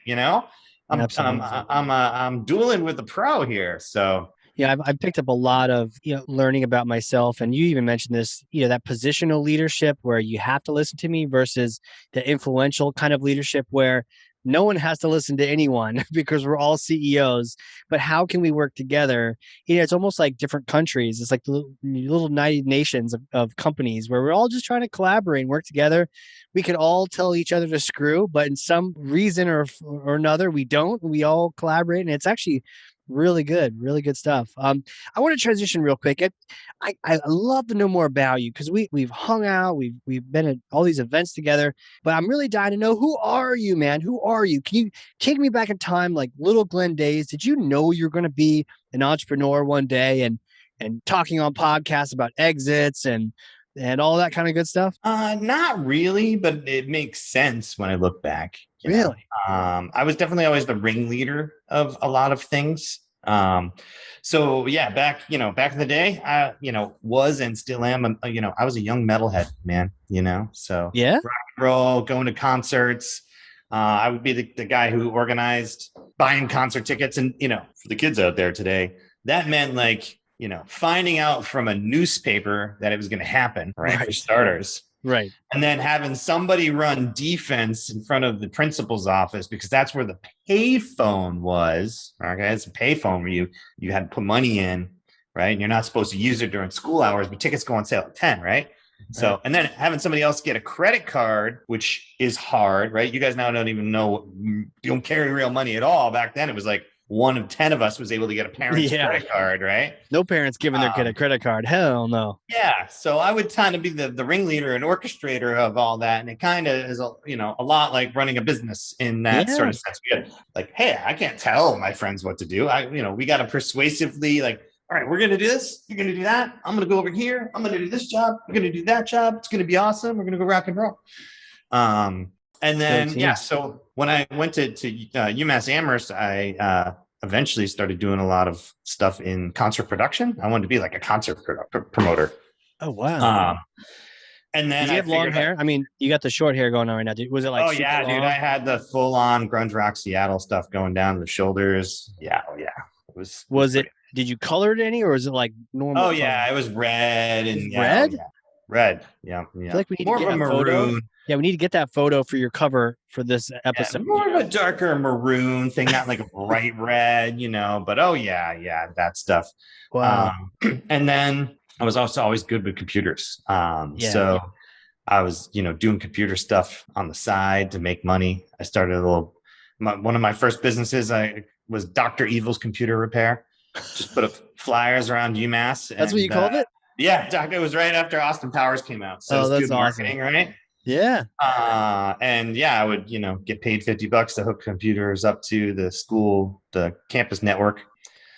S1: absolutely.
S2: I'm dueling with the pro here. So
S1: Yeah, I've picked up a lot of learning about myself, and you even mentioned this, that positional leadership where you have to listen to me versus the influential kind of leadership where no one has to listen to anyone because we're all CEOs. But how can we work together? It's almost like different countries. It's like the little United Nations of companies where we're all just trying to collaborate and work together. We could all tell each other to screw, but in some reason or another, we don't. We all collaborate, and it's actually really good stuff. I want to transition real quick. I love to know more about you because we've hung out, we've been at all these events together, but I'm really dying to know, who are you, man? Who are you? Can you take me back in time, like little Glenn days? Did you know you're going to be an entrepreneur one day and talking on podcasts about exits and all that kind of good stuff?
S2: not really, but it makes sense when I look back.
S1: Really?
S2: I was definitely always the ringleader of a lot of things. So yeah, back in the day, I, was and still am, I was a young metalhead, man, so
S1: Yeah.
S2: rock and roll, going to concerts. I would be the guy who organized buying concert tickets. And, for the kids out there today, that meant like, finding out from a newspaper that it was going to happen, right? For
S1: Right.
S2: starters.
S1: Right.
S2: And then having somebody run defense in front of the principal's office, because that's where the payphone was. Okay, it's a payphone where you had to put money in, right? And you're not supposed to use it during school hours, but tickets go on sale at 10, right? So, and then having somebody else get a credit card, which is hard, right? You guys now don't even know, you don't carry real money at all. Back then, it was like 1 of 10 of us was able to get a parent's credit card, right?
S1: No parents giving their kid a credit card. Hell no.
S2: Yeah. So I would kind of be the ringleader and orchestrator of all that. And it kind of is, a lot like running a business in that sort of sense. We had, like, hey, I can't tell my friends what to do. We got to persuasively, like, all right, we're going to do this. You're going to do that. I'm going to go over here. I'm going to do this job. I'm going to do that job. It's going to be awesome. We're going to go rock and roll. And then, so when I went to UMass Amherst, I eventually started doing a lot of stuff in concert production. I wanted to be like a concert promoter.
S1: Oh, wow.
S2: And then
S1: did you have long hair? I mean, you got the short hair going on right now. Was it like,
S2: oh yeah, long? Dude, I had the full on grunge rock Seattle stuff going down the shoulders. Yeah. Oh yeah.
S1: Was it, did you color it any, or was it like normal?
S2: Oh yeah.
S1: color?
S2: It was red and
S1: red.
S2: Yeah. Red. Yeah.
S1: I feel like we need more to get
S2: of a
S1: maroon.
S2: Photo.
S1: Yeah, we need to get that photo for your cover for this episode.
S2: Yeah, more of a darker maroon thing, not like a bright red, but oh yeah, that stuff.
S1: Wow.
S2: And then I was also always good with computers. So I was, doing computer stuff on the side to make money. I started one of my first businesses, I was Dr. Evil's Computer Repair. Just put up flyers around UMass.
S1: That's what you called it?
S2: Yeah, Doctor. It was right after Austin Powers came out. So
S1: that's
S2: good marketing,
S1: awesome.
S2: right?
S1: Yeah.
S2: And yeah, I would, get paid $50 to hook computers up to the campus network.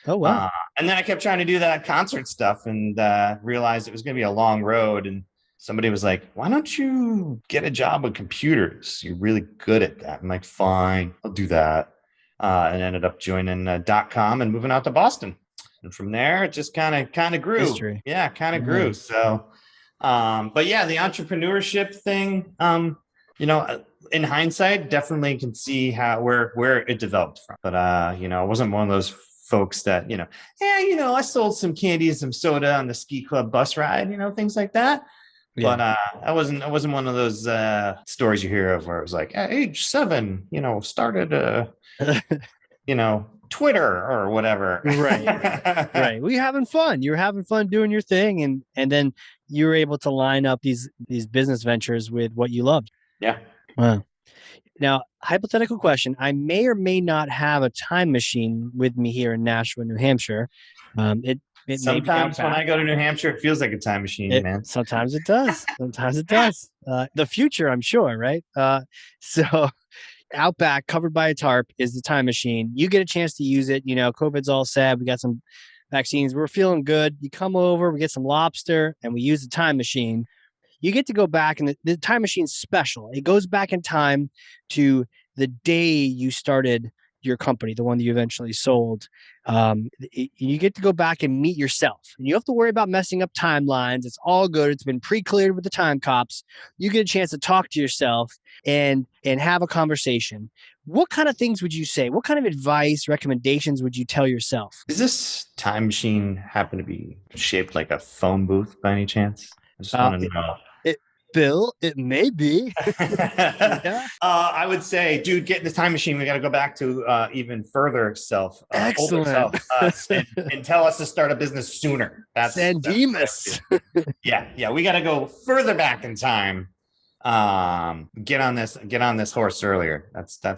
S1: Oh, wow.
S2: And then I kept trying to do that concert stuff and realized it was going to be a long road. And somebody was like, why don't you get a job with computers? You're really good at that. I'm like, fine, I'll do that. And ended up joining .com and moving out to Boston. And from there, it just kind of grew.
S1: History.
S2: Yeah, kind of grew. So, but yeah, the entrepreneurship thing, in hindsight, definitely can see where it developed from. But, I wasn't one of those folks that, I sold some candy and some soda on the ski club bus ride, things like that. Yeah. But I wasn't one of those stories you hear of where it was like at age 7, started Twitter or whatever.
S1: Right. Well, you're having fun. You're having fun doing your thing, and then you were able to line up these business ventures with what you loved.
S2: Yeah.
S1: Wow. Now, hypothetical question: I may or may not have a time machine with me here in Nashua, New Hampshire. It
S2: sometimes when I go to New Hampshire, it feels like a time machine, man.
S1: Sometimes it does. Sometimes it does. The future, I'm sure, right? So. Out back, covered by a tarp, is the time machine. You get a chance to use it. COVID's all sad. We got some vaccines. We're feeling good. You come over, we get some lobster, and we use the time machine. You get to go back, and the time machine's special. It goes back in time to the day you started your company, the one that you eventually sold. You get to go back and meet yourself. And you don't have to worry about messing up timelines. It's all good. It's been pre-cleared with the time cops. You get a chance to talk to yourself and have a conversation. What kind of things would you say? What kind of advice, recommendations would you tell yourself?
S2: Does this time machine happen to be shaped like a phone booth by any chance? I just want to know.
S1: Bill, it may be.
S2: Yeah. I would say, dude, get in the time machine. We got to go back to even further self,
S1: Excellent.
S2: Older self, and tell us to start a business sooner. That's
S1: Sandemus.
S2: Yeah. We got to go further back in time. Get on this horse earlier. That's
S1: so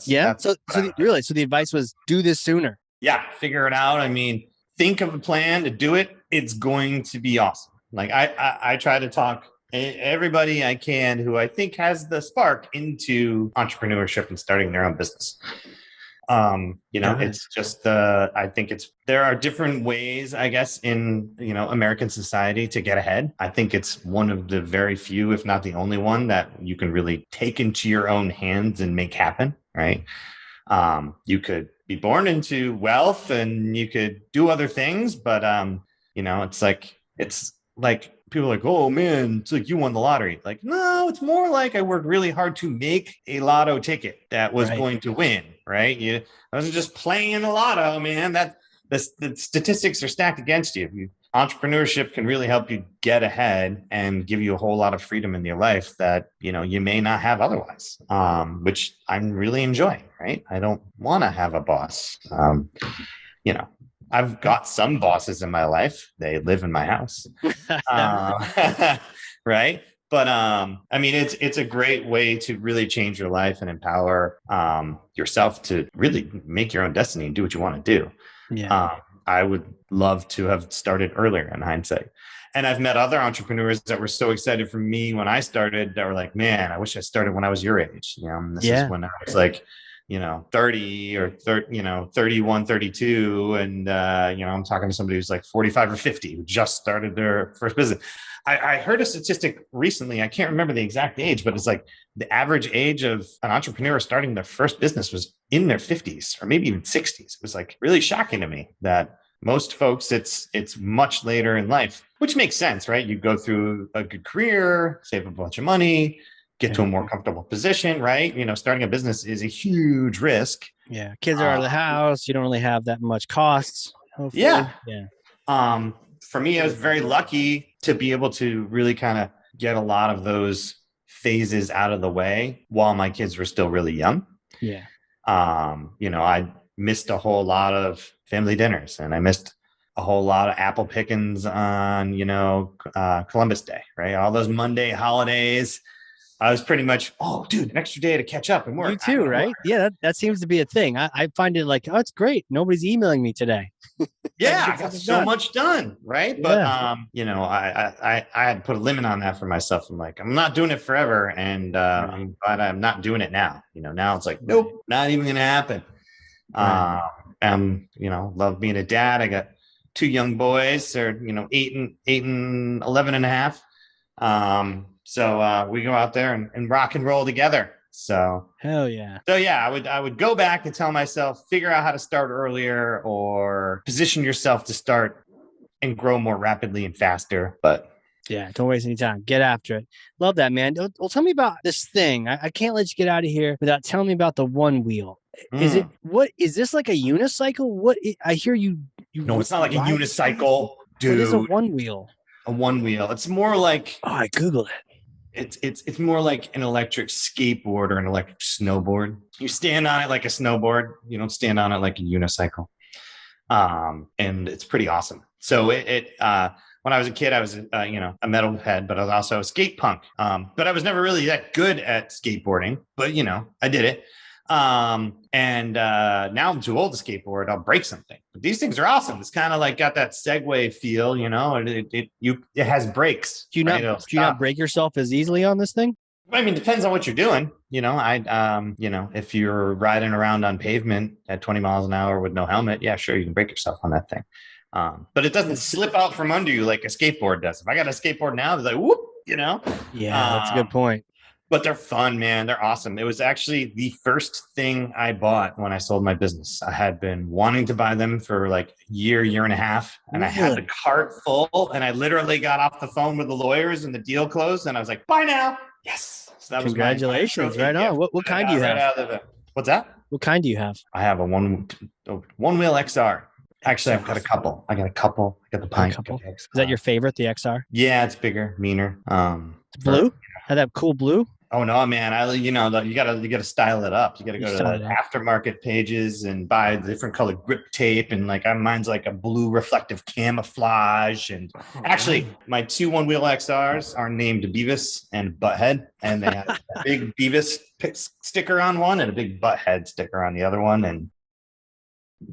S1: the advice was do this sooner.
S2: Yeah, figure it out. I mean, think of a plan to do it. It's going to be awesome. Like I try to talk everybody I can who I think has the spark into entrepreneurship and starting their own business. It's just I think there are different ways, I guess, in American society to get ahead. I think it's one of the very few, if not the only one, that you can really take into your own hands and make happen, right? You could be born into wealth and you could do other things, but it's like people are like, oh man, it's like you won the lottery. Like, no, it's more like I worked really hard to make a lotto ticket that was going to win, right? I wasn't just playing the lotto, man. That the statistics are stacked against you. entrepreneurship can really help you get ahead and give you a whole lot of freedom in your life that, you may not have otherwise, which I'm really enjoying, right? I don't want to have a boss. You know, I've got some bosses in my life. They live in my house. Right. But I mean, it's a great way to really change your life and empower yourself to really make your own destiny and do what you want to do.
S1: Yeah.
S2: I would love to have started earlier in hindsight. And I've met other entrepreneurs that were so excited for me when I started that were like, man, I wish I started when I was your age. And this is when I was like, 30 or 30, 31, 32. And, I'm talking to somebody who's like 45 or 50 who just started their first business. I heard a statistic recently. I can't remember the exact age, but it's like the average age of an entrepreneur starting their first business was in their 50s or maybe even 60s. It was like really shocking to me that most folks, it's much later in life, which makes sense, right? You go through a good career, save a bunch of money, get to a more comfortable position, right? Starting a business is a huge risk.
S1: Yeah. Kids are out of the house. You don't really have that much costs. Hopefully.
S2: Yeah. For me, I was very lucky to be able to really kind of get a lot of those phases out of the way while my kids were still really young.
S1: Yeah.
S2: I missed a whole lot of family dinners and I missed a whole lot of apple pickings on, Columbus Day, right? All those Monday holidays. I was pretty much, dude, an extra day to catch up and work.
S1: You too, right? Yeah, that seems to be a thing. I find it like, it's great. Nobody's emailing me today.
S2: Yeah, I got so much done, right? But I had to put a limit on that for myself. I'm like, I'm not doing it forever, and I'm glad I'm not doing it now. Now it's like, nope, not even gonna happen. Love being a dad. I got 2 young boys. They're 8 and 11 and a half. So we go out there and rock and roll together. So
S1: hell yeah.
S2: So yeah, I would go back and tell myself, figure out how to start earlier or position yourself to start and grow more rapidly and faster. But
S1: yeah, don't waste any time. Get after it. Love that, man. Well, tell me about this thing. I can't let you get out of here without telling me about the one wheel. Is this like a unicycle? I hear you.
S2: No, it's not like a unicycle, dude.
S1: What is a one wheel?
S2: A one wheel. It's more like,
S1: I Googled it.
S2: It's more like an electric skateboard or an electric snowboard. You stand on it like a snowboard. You don't stand on it like a unicycle. And it's pretty awesome. So when I was a kid, I was, a metalhead, but I was also a skate punk. But I was never really that good at skateboarding, but I did it. And now I'm too old to skateboard. I'll break something. But these things are awesome. It's kind of like got that Segway feel, it has brakes.
S1: Do you not break yourself as easily on this thing?
S2: I mean, depends on what you're doing. If you're riding around on pavement at 20 miles an hour with no helmet, yeah, sure, you can break yourself on that thing. But it doesn't slip out from under you like a skateboard does. If I got a skateboard now, it's like, whoop,
S1: Yeah, that's a good point.
S2: But they're fun, man. They're awesome. It was actually the first thing I bought when I sold my business. I had been wanting to buy them for like a year and a half. And I had the cart full and I literally got off the phone with the lawyers and the deal closed. And I was like, buy now. Yes. So that
S1: Congratulations.
S2: was
S1: right on. What kind do you have?
S2: What's that?
S1: What kind do you have?
S2: I have a one wheel XR. Actually, I've got a couple. I got the Pine.
S1: Is that your favorite, the XR?
S2: Yeah, it's bigger, meaner.
S1: Blue? Had that cool blue?
S2: Oh no, man! You gotta style it up. You gotta go to the aftermarket pages and buy the different colored grip tape, and like mine's like a blue reflective camouflage. And actually, my 2 one-wheel XRs are named Beavis and Butthead, and they have a big Beavis sticker on one and a big Butthead sticker on the other one. And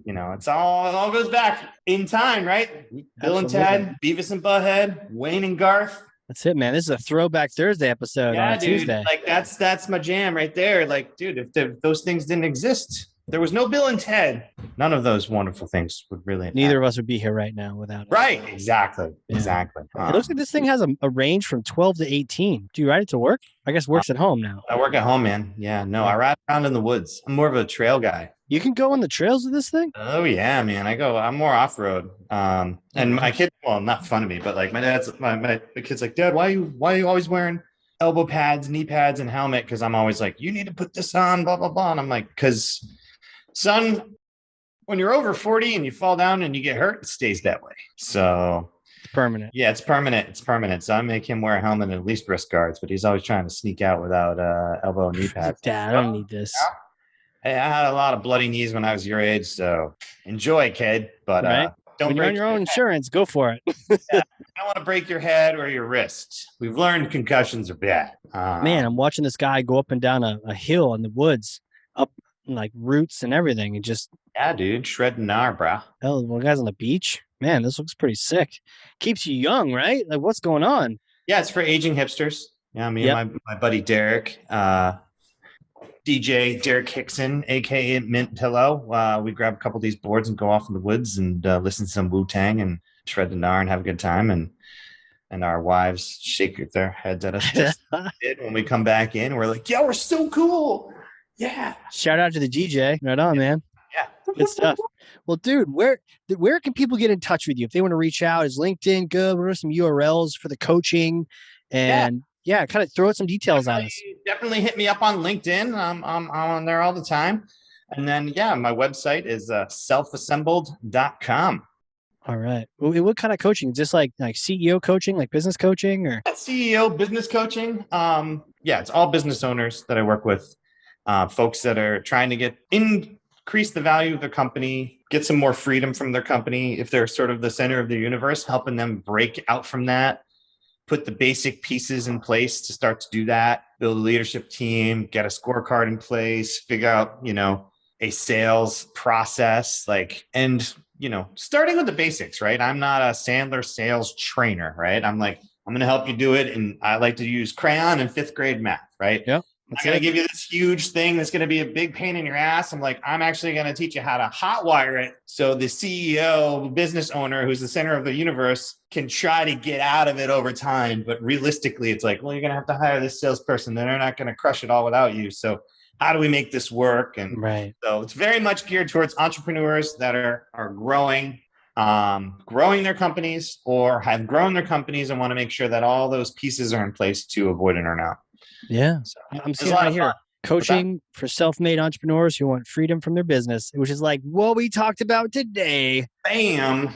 S2: it all goes back in time, right? Bill and Ted, Beavis and Butthead, Wayne and Garth.
S1: That's it, man. This is a Throwback Thursday episode on Tuesday.
S2: Like that's my jam right there. Like, dude, if those things didn't exist, there was no Bill and Ted. None of those wonderful things would really.
S1: Neither of us would be here right now without it.
S2: Right. Exactly. Yeah. Exactly.
S1: It looks like this thing has a range from 12 to 18. Do you ride it to work? I guess work's at home now.
S2: I work at home, man. Yeah. No, I ride around in the woods. I'm more of a trail guy.
S1: You can go on the trails with this thing?
S2: Oh yeah, man. I'm more off-road. And my kid, well, not fun of me, but like my kid's like, Dad, why are you always wearing elbow pads, knee pads, and helmet? Because I'm always like, you need to put this on, blah, blah, blah. And I'm like, because son, when you're over 40 and you fall down and you get hurt, it stays that way. So
S1: It's permanent.
S2: Yeah, it's permanent. It's permanent. So I make him wear a helmet and at least wrist guards, but he's always trying to sneak out without elbow and knee pads.
S1: Dad, I don't need this.
S2: Hey, I had a lot of bloody knees when I was your age, so enjoy, kid. But
S1: Right?
S2: don't
S1: When you're on
S2: break
S1: your own insurance, go for it.
S2: I don't want to break your head or your wrist. We've learned concussions are bad.
S1: Man, I'm watching this guy go up and down a hill in the woods, up like roots and everything, and just
S2: Yeah, dude, shredding gnar, bro.
S1: hell, one guy's on the beach. Man, this looks pretty sick. Keeps you young, right? Like, what's going on?
S2: Yeah, it's for aging hipsters. Yeah, me
S1: Yep.
S2: and my buddy Derek, DJ Derek Hickson, aka Mint Pillow. We grab a couple of these boards and go off in the woods and listen to some Wu Tang and shred the gnar and have a good time. And our wives shake their heads at us just when we come back in. We're like, yeah, we're so cool. Yeah.
S1: Shout out to the DJ. Right on, man.
S2: Yeah.
S1: Good stuff. Well, dude, where can people get in touch with you if they want to reach out? Is LinkedIn good? What are some URLs for the coaching? And yeah, kind of throw out some details at us.
S2: Definitely hit me up on LinkedIn. I'm on there all the time. And then, yeah, my website is selfassembled.com.
S1: All right. Well, what kind of coaching? Is this like CEO coaching, like business coaching, or
S2: CEO business coaching? Yeah, it's all business owners that I work with, folks that are trying to increase the value of their company, get some more freedom from their company. If they're sort of the center of the universe, helping them break out from that, put the basic pieces in place to start to do that, build a leadership team, get a scorecard in place, figure out, a sales process, starting with the basics, right? I'm not a Sandler sales trainer, right? I'm going to help you do it. And I like to use crayon and fifth grade math, right?
S1: Yeah.
S2: I'm going to give you this huge thing that's going to be a big pain in your ass. I'm actually going to teach you how to hotwire it so the CEO, business owner, who's the center of the universe, can try to get out of it over time. But realistically, it's like, well, you're going to have to hire this salesperson. They're not going to crush it all without you. So how do we make this work? And so it's very much geared towards entrepreneurs that are growing their companies or have grown their companies and want to make sure that all those pieces are in place to avoid an earnout.
S1: Yeah. So I'm seeing right here. Coaching for self-made entrepreneurs who want freedom from their business, which is like what we talked about today.
S2: Bam.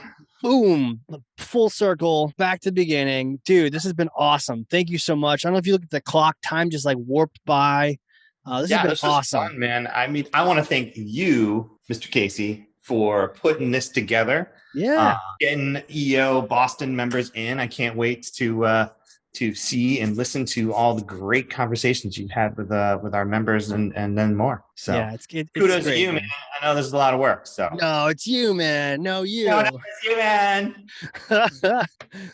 S1: Boom. Full circle. Back to the beginning. Dude, this has been awesome. Thank you so much. I don't know if you look at the clock, time just like warped by. This has been awesome.
S2: Fun, man. I mean, I want to thank you, Mr. Casey, for putting this together.
S1: Yeah.
S2: Getting EO Boston members in. I can't wait to see and listen to all the great conversations you've had with our members and then more. So yeah, it's kudos to you, man. I know this is a lot of work. So
S1: no, it's you, man. No, you.
S2: No, it's you, man.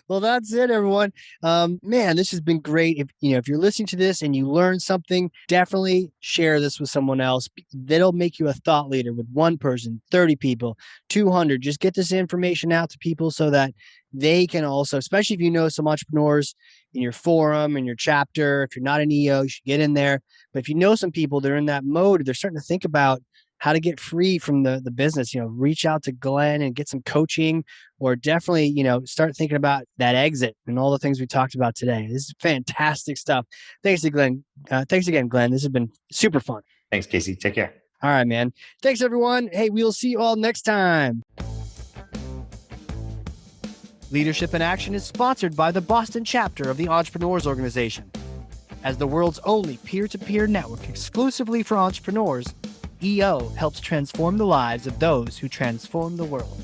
S1: Well, that's it, everyone. Man, this has been great. If you're listening to this and you learn something, definitely share this with someone else. That'll make you a thought leader with one person, 30 people, 200. Just get this information out to people so that they can also, especially if you know some entrepreneurs in your forum, in your chapter, if you're not an EO, you should get in there. But if you know some people that are in that mode, they're starting to think about how to get free from the business, reach out to Glenn and get some coaching, or definitely, start thinking about that exit and all the things we talked about today. This is fantastic stuff. Thanks again, Glenn. This has been super fun.
S2: Thanks, Casey. Take care.
S1: All right, man. Thanks, everyone. Hey, we'll see you all next time. Leadership in Action is sponsored by the Boston chapter of the Entrepreneurs Organization. As the world's only peer-to-peer network exclusively for entrepreneurs, EO helps transform the lives of those who transform the world.